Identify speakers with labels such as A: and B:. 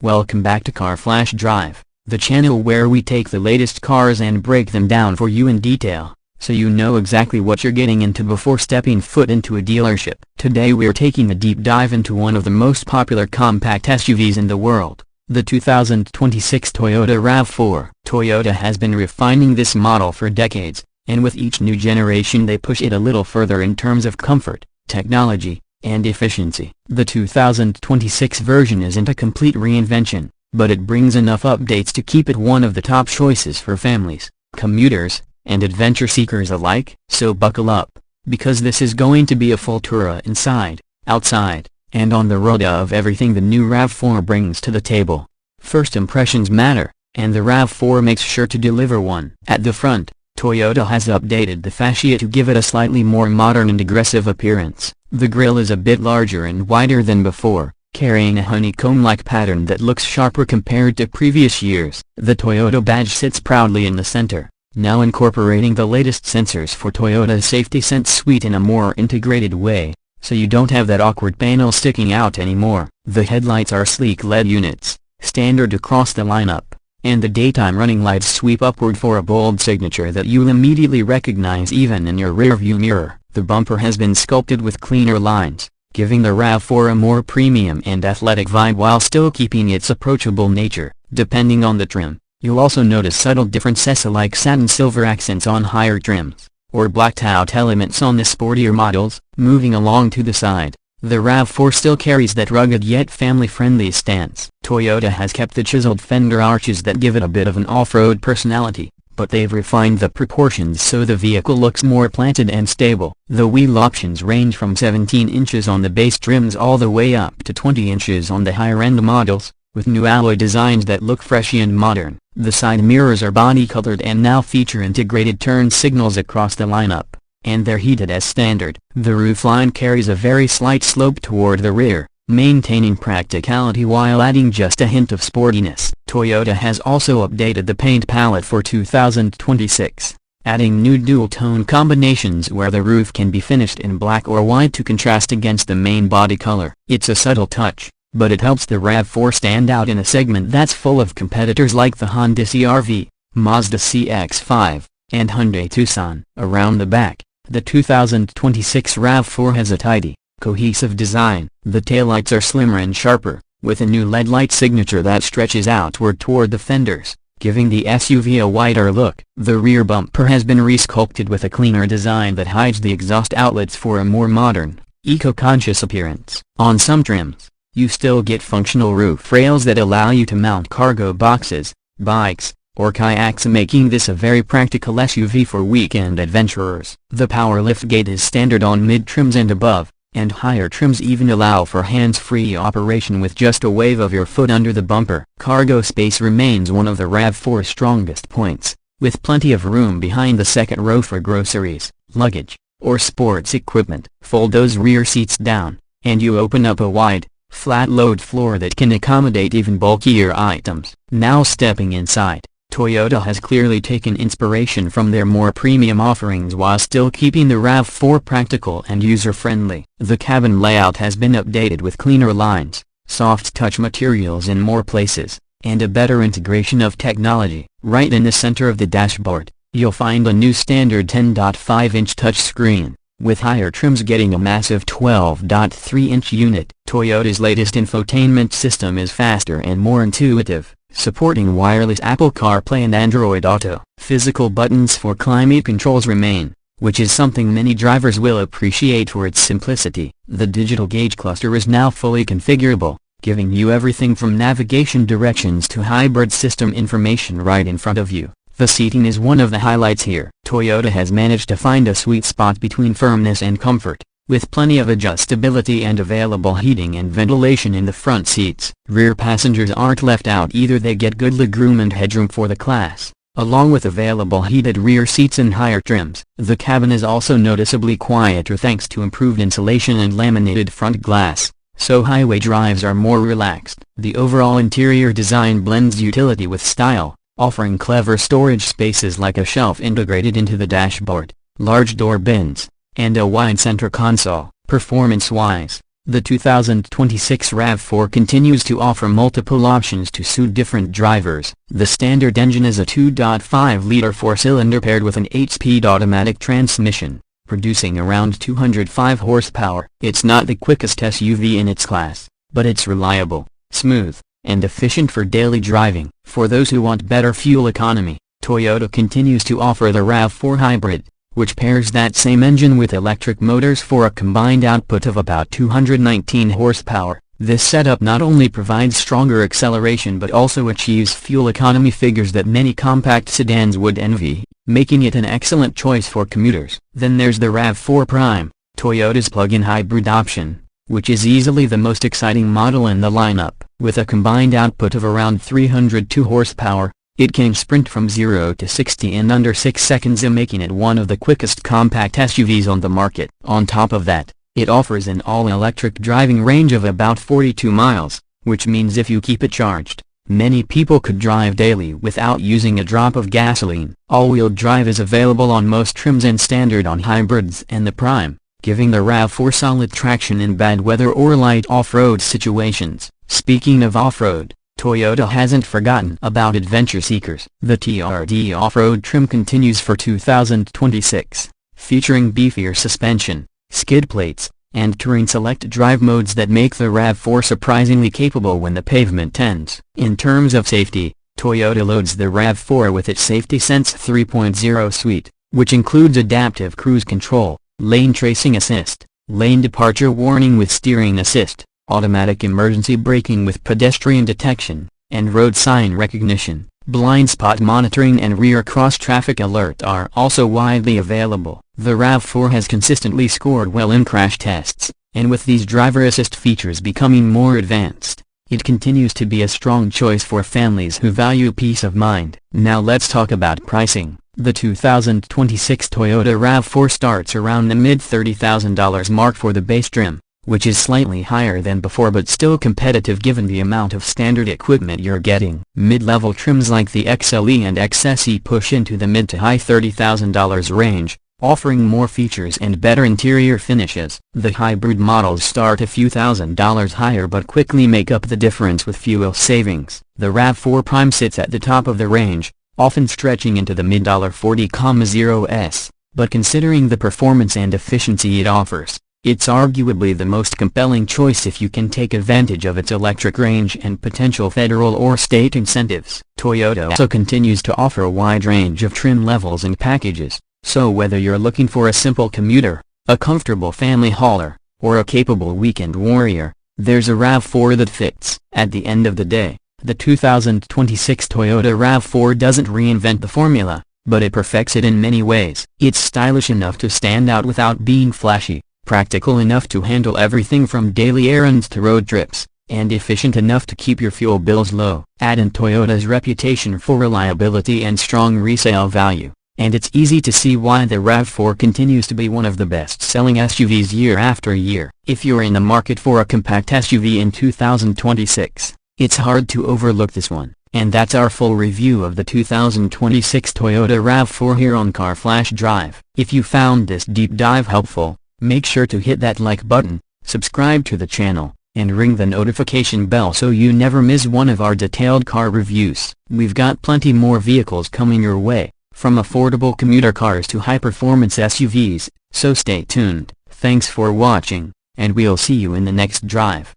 A: Welcome back to Car Flash Drive, the channel where we take the latest cars and break them down for you in detail, so you know exactly what you're getting into before stepping foot into a dealership. Today we're taking a deep dive into one of the most popular compact SUVs in the world, the 2026 Toyota RAV4. Toyota has been refining this model for decades, and with each new generation they push it a little further in terms of comfort, technology, and efficiency. The 2026 version isn't a complete reinvention, but it brings enough updates to keep it one of the top choices for families, commuters, and adventure seekers alike. So buckle up, because this is going to be a full tour inside, outside, and on the road of everything the new RAV4 brings to the table. First impressions matter, and the RAV4 makes sure to deliver one. At the front, Toyota has updated the fascia to give it a slightly more modern and aggressive appearance. The grille is a bit larger and wider than before, carrying a honeycomb-like pattern that looks sharper compared to previous years. The Toyota badge sits proudly in the center, now incorporating the latest sensors for Toyota's Safety Sense suite in a more integrated way, so you don't have that awkward panel sticking out anymore. The headlights are sleek LED units, standard across the lineup, and the daytime running lights sweep upward for a bold signature that you'll immediately recognize even in your rearview mirror. The bumper has been sculpted with cleaner lines, giving the RAV4 a more premium and athletic vibe while still keeping its approachable nature. Depending on the trim, you'll also notice subtle differences like satin silver accents on higher trims, or blacked out elements on the sportier models. Moving along to the side, the RAV4 still carries that rugged yet family-friendly stance. Toyota has kept the chiseled fender arches that give it a bit of an off-road personality, but they've refined the proportions so the vehicle looks more planted and stable. The wheel options range from 17 inches on the base trims all the way up to 20 inches on the higher-end models, with new alloy designs that look fresh and modern. The side mirrors are body-colored and now feature integrated turn signals across the lineup, and they're heated as standard. The roofline carries a very slight slope toward the rear, maintaining practicality while adding just a hint of sportiness. Toyota has also updated the paint palette for 2026, adding new dual-tone combinations where the roof can be finished in black or white to contrast against the main body color. It's a subtle touch, but it helps the RAV4 stand out in a segment that's full of competitors like the Honda CR-V, Mazda CX-5, and Hyundai Tucson. Around the back, the 2026 RAV4 has a tidy, cohesive design. The taillights are slimmer and sharper, with a new LED light signature that stretches outward toward the fenders, giving the SUV a wider look. The rear bumper has been resculpted with a cleaner design that hides the exhaust outlets for a more modern, eco-conscious appearance. On some trims, you still get functional roof rails that allow you to mount cargo boxes, bikes, or kayaks, making this a very practical SUV for weekend adventurers. The power liftgate is standard on mid-trims and above, and higher trims even allow for hands-free operation with just a wave of your foot under the bumper. Cargo space remains one of the RAV4's strongest points, with plenty of room behind the second row for groceries, luggage, or sports equipment. Fold those rear seats down, and you open up a wide, flat-load floor that can accommodate even bulkier items. Now stepping inside, Toyota has clearly taken inspiration from their more premium offerings while still keeping the RAV4 practical and user-friendly. The cabin layout has been updated with cleaner lines, soft-touch materials in more places, and a better integration of technology. Right in the center of the dashboard, you'll find a new standard 10.5-inch touchscreen, with higher trims getting a massive 12.3-inch unit. Toyota's latest infotainment system is faster and more intuitive, supporting wireless Apple CarPlay and Android Auto. Physical buttons for climate controls remain, which is something many drivers will appreciate for its simplicity. The digital gauge cluster is now fully configurable, giving you everything from navigation directions to hybrid system information right in front of you. The seating is one of the highlights here. Toyota has managed to find a sweet spot between firmness and comfort, with plenty of adjustability and available heating and ventilation in the front seats. Rear passengers aren't left out either. They get good legroom and headroom for the class, along with available heated rear seats and higher trims. The cabin is also noticeably quieter thanks to improved insulation and laminated front glass, so highway drives are more relaxed. The overall interior design blends utility with style, offering clever storage spaces like a shelf integrated into the dashboard, large door bins, and a wide center console. Performance-wise, The 2026 RAV4 continues to offer multiple options to suit different drivers. The standard engine is a 2.5-liter four-cylinder paired with an 8-speed automatic transmission, producing around 205 horsepower. It's not the quickest SUV in its class, but it's reliable, smooth, and efficient for daily driving. For those who want better fuel economy, Toyota continues to offer the RAV4 Hybrid, which pairs that same engine with electric motors for a combined output of about 219 horsepower. This setup not only provides stronger acceleration but also achieves fuel economy figures that many compact sedans would envy, making it an excellent choice for commuters. Then there's the RAV4 Prime, Toyota's plug-in hybrid option, which is easily the most exciting model in the lineup. With a combined output of around 302 horsepower, it can sprint from 0 to 60 in under 6 seconds, making it one of the quickest compact SUVs on the market. On top of that, it offers an all-electric driving range of about 42 miles, which means if you keep it charged, many people could drive daily without using a drop of gasoline. All-wheel drive is available on most trims and standard on hybrids and the Prime, giving the RAV4 solid traction in bad weather or light off-road situations. Speaking of off-road, Toyota hasn't forgotten about adventure seekers. The TRD off-road trim continues for 2026, featuring beefier suspension, skid plates, and terrain select drive modes that make the RAV4 surprisingly capable when the pavement ends. In terms of safety, Toyota loads the RAV4 with its Safety Sense 3.0 suite, which includes adaptive cruise control, lane tracing assist, lane departure warning with steering assist, automatic emergency braking with pedestrian detection, and road sign recognition. Blind spot monitoring and rear cross-traffic alert are also widely available. The RAV4 has consistently scored well in crash tests, and with these driver assist features becoming more advanced, it continues to be a strong choice for families who value peace of mind. Now let's talk about pricing. The 2026 Toyota RAV4 starts around the mid-$30,000 mark for the base trim, which is slightly higher than before but still competitive given the amount of standard equipment you're getting. Mid-level trims like the XLE and XSE push into the mid to high $30,000 range, offering more features and better interior finishes. The hybrid models start a few $1,000s higher but quickly make up the difference with fuel savings. The RAV4 Prime sits at the top of the range, often stretching into the mid-$40,000s, but considering the performance and efficiency it offers, it's arguably the most compelling choice if you can take advantage of its electric range and potential federal or state incentives. Toyota also continues to offer a wide range of trim levels and packages, so whether you're looking for a simple commuter, a comfortable family hauler, or a capable weekend warrior, there's a RAV4 that fits. At the end of the day, the 2026 Toyota RAV4 doesn't reinvent the formula, but it perfects it in many ways. It's stylish enough to stand out without being flashy, practical enough to handle everything from daily errands to road trips, and efficient enough to keep your fuel bills low. Add in Toyota's reputation for reliability and strong resale value, and it's easy to see why the RAV4 continues to be one of the best-selling SUVs year after year. If you're in the market for a compact SUV in 2026, it's hard to overlook this one. And that's our full review of the 2026 Toyota RAV4 here on Car Flash Drive. If you found this deep dive helpful, make sure to hit that like button, subscribe to the channel, and ring the notification bell so you never miss one of our detailed car reviews. We've got plenty more vehicles coming your way, from affordable commuter cars to high-performance SUVs, so stay tuned. Thanks for watching, and we'll see you in the next drive.